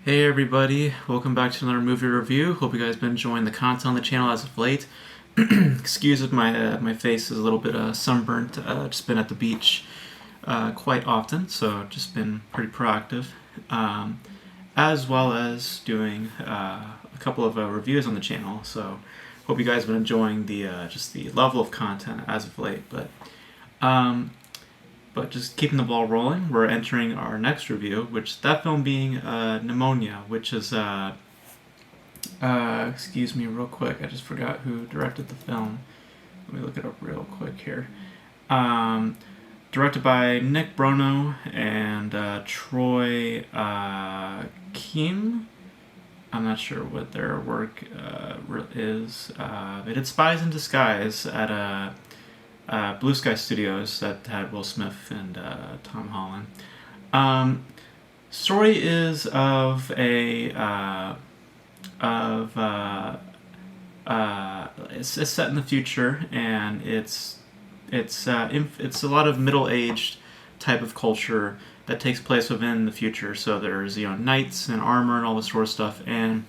Hey everybody, welcome back to another movie review. Hope you guys been enjoying the content on the channel as of late. Excuse if my face is a little bit sunburnt. Just been at the beach quite often, so just been pretty proactive. As well as doing a couple of reviews on the channel. So hope you guys been enjoying the just the level of content as of late. But just keeping the ball rolling, we're entering our next review, which that film being Nimona, which is excuse me real quick, I just forgot who directed the film. Let me look it up real quick here. Directed by Nick Brono and Troy Keane. I'm not sure what their work is. They did Spies in Disguise at Blue Sky Studios that had Will Smith and Tom Holland. Story is of it's set in the future, and it's a lot of middle-aged type of culture that takes place within the future. So there's knights and armor and all this sort of stuff, and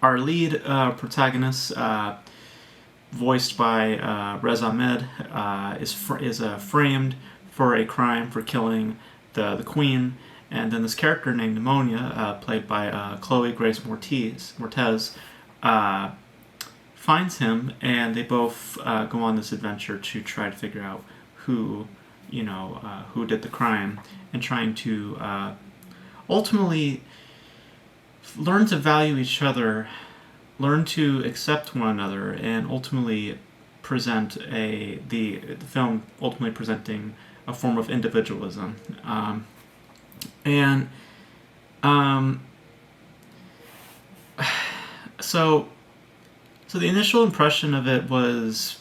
our lead protagonist, voiced by Rez Ahmed, is framed for a crime for killing the queen, and then this character named Nimona, played by Chloe Grace Moretz, finds him, and they both go on this adventure to try to figure out who did the crime, and trying to ultimately learn to value each other, learn to accept one another, and ultimately present the film ultimately presenting a form of individualism. So the initial impression of it was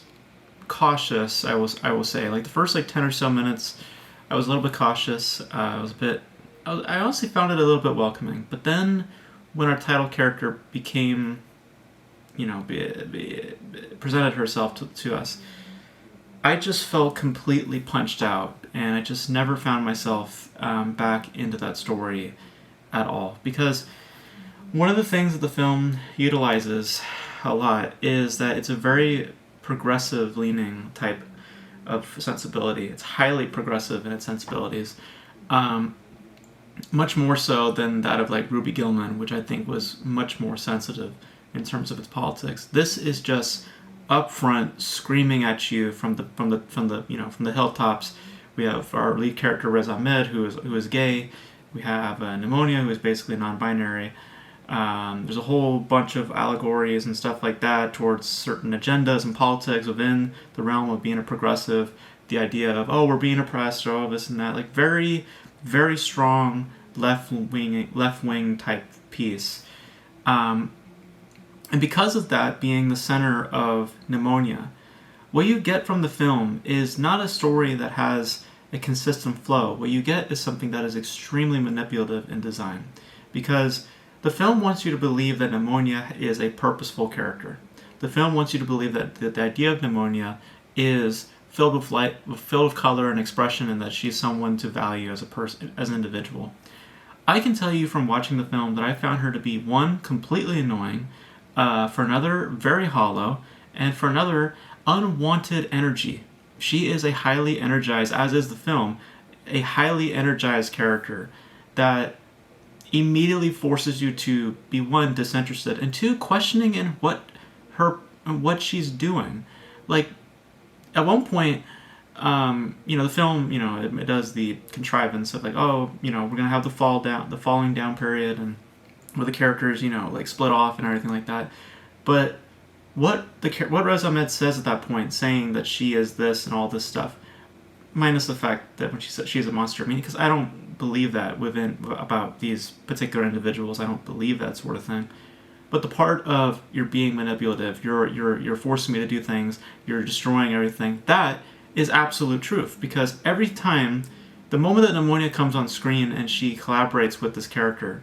cautious. I will say, like the first 10 or so minutes, I was a little bit cautious. I honestly found it a little bit welcoming. But then, when our title character became, presented herself to us, I just felt completely punched out, and I just never found myself back into that story at all. Because one of the things that the film utilizes a lot is that it's a very progressive leaning type of sensibility. It's highly progressive in its sensibilities, much more so than that of Ruby Gillman, which I think was much more sensitive in terms of its politics. This is just upfront screaming at you from the hilltops. We have our lead character Rez Ahmed, who is gay. We have Nimona, who is basically non-binary. There's a whole bunch of allegories and stuff like that towards certain agendas and politics within the realm of being a progressive. The idea of, we're being oppressed, or this and that, very, very strong left wing type piece. And because of that being the center of Nimona, what you get from the film is not a story that has a consistent flow. What you get is something that is extremely manipulative in design, because the film wants you to believe that Nimona is a purposeful character. The film wants you to believe that the idea of Nimona is filled with light, filled with color and expression, and that she's someone to value as a person, as an individual. I can tell you from watching the film that I found her to be, one, completely annoying, for another, very hollow, and for another, unwanted energy. She is a highly energized, as is the film, a highly energized character that immediately forces you to be, one, disinterested, and two, questioning in what she's doing. At one point, the film, it does the contrivance of we're gonna have the falling down period, and where the characters, split off and everything like that. But what Rez Ahmed says at that point, saying that she is this and all this stuff, minus the fact that when she said she's a monster, because I don't believe that about these particular individuals. I don't believe that sort of thing. But the part of you're being manipulative, you're forcing me to do things, you're destroying everything, that is absolute truth. Because every time, the moment that Nimona comes on screen and she collaborates with this character,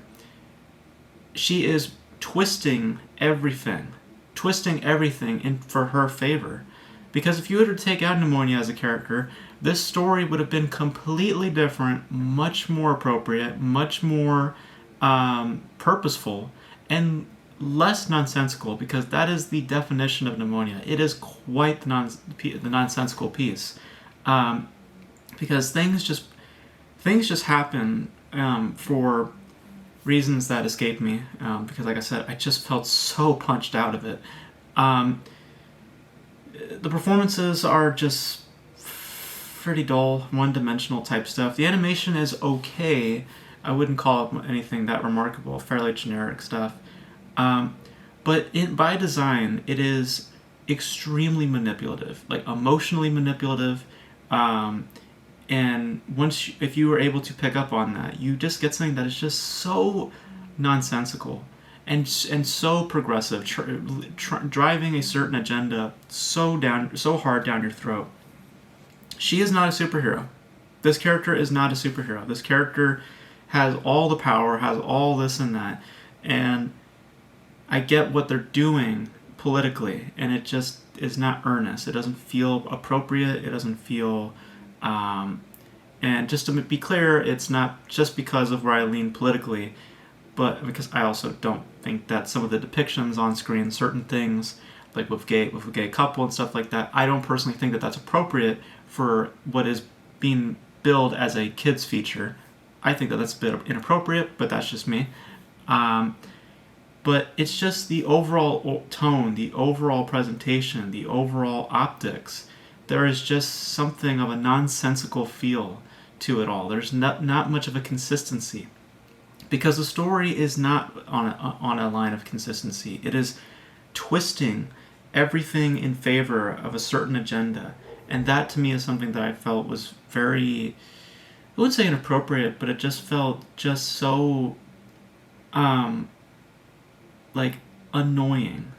she is twisting everything in for her favor. Because if you were to take out Nimona as a character, this story would have been completely different, much more appropriate, much more purposeful, and less nonsensical, because that is the definition of Nimona. It is quite the nonsensical piece, because things just happen for reasons that escape me. Because, like I said, I just felt so punched out of it. The performances are just pretty dull, one-dimensional type stuff. The animation is okay. I wouldn't call it anything that remarkable. Fairly generic stuff. But by design, it is extremely manipulative, like emotionally manipulative. And if you were able to pick up on that, you just get something that is just so nonsensical and so progressive, driving a certain agenda so hard down your throat. She is not a superhero. This character is not a superhero. This character has all the power, has all this and that, and I get what they're doing politically, and it just is not earnest. It doesn't feel appropriate. It doesn't feel, and just to be clear, it's not just because of where I lean politically, but because I also don't think that some of the depictions on screen, certain things, like with a gay couple and stuff like that, I don't personally think that that's appropriate for what is being billed as a kids feature. I think that that's a bit inappropriate, but that's just me. But it's just the overall tone, the overall presentation, the overall optics. There is just something of a nonsensical feel to it all. There's not much of a consistency, because the story is not on a line of consistency. It is twisting everything in favor of a certain agenda, and that to me is something that I felt was very, I wouldn't say inappropriate, but it just felt just so like annoying.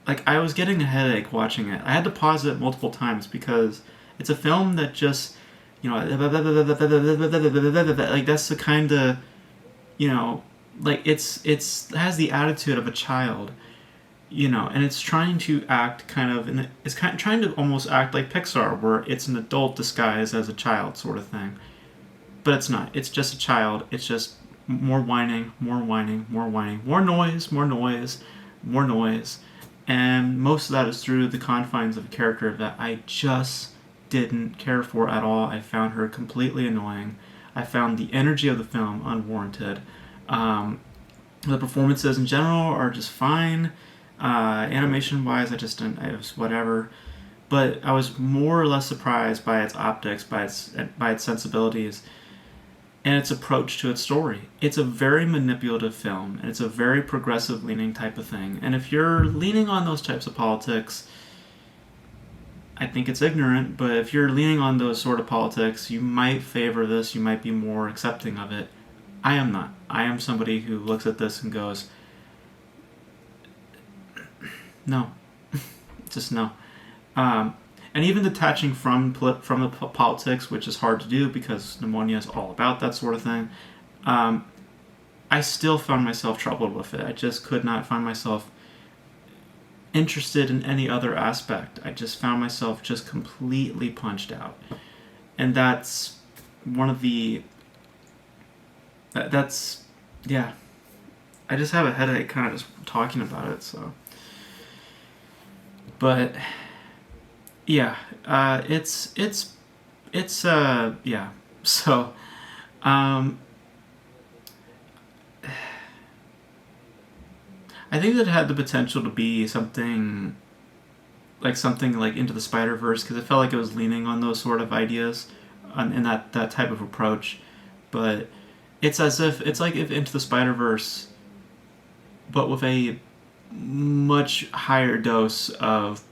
Like, I was getting a headache watching it. I had to pause it multiple times because it's a film that just, like, that's the kind of, like, it has the attitude of a child, and it's trying to act trying to almost act like Pixar, where it's an adult disguised as a child sort of thing. But it's not. It's just a child. It's just more whining, more noise, and most of that is through the confines of a character that I just didn't care for at all. I found her completely annoying. I found the energy of the film unwarranted. The performances in general are just fine. Animation wise, it was whatever. But I was more or less surprised by its optics, by its sensibilities, and its approach to its story. It's a very manipulative film, and it's a very progressive leaning type of thing. And if you're leaning on those types of politics, I think it's ignorant, but if you're leaning on those sort of politics, you might favor this, you might be more accepting of it. I am not. I am somebody who looks at this and goes, no. Just no. And even detaching from the politics, which is hard to do because Nimona is all about that sort of thing, I still found myself troubled with it. I just could not find myself interested in any other aspect. I just found myself just completely punched out. And that's one of the... yeah. I just have a headache kind of just talking about it, so... But... yeah, it's yeah. So, I think that it had the potential to be something like Into the Spider-Verse, because it felt like it was leaning on those sort of ideas, in that type of approach. But it's like if Into the Spider-Verse, but with a much higher dose of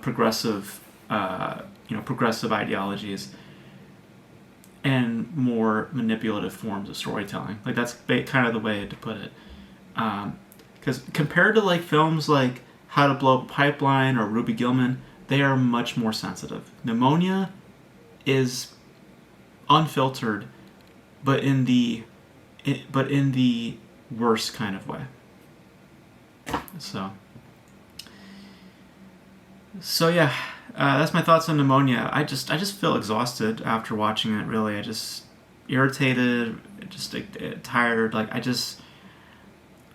progressive, progressive ideologies and more manipulative forms of storytelling. Like, that's kind of the way to put it. Because compared to like films like How to Blow Up a Pipeline or Ruby Gillman, they are much more sensitive. Nimona is unfiltered, but in the worst kind of way. So yeah, that's my thoughts on Nimona. I just feel exhausted after watching it. Really, irritated, just tired. Like I just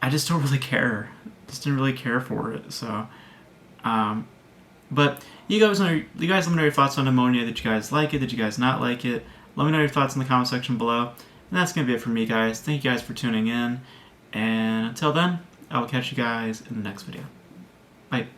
don't really care. Just didn't really care for it. So, but you guys let me know your thoughts on Nimona. Did you guys like it? Did you guys not like it? Let me know your thoughts in the comment section below. And that's gonna be it for me, guys. Thank you guys for tuning in. And until then, I will catch you guys in the next video. Bye.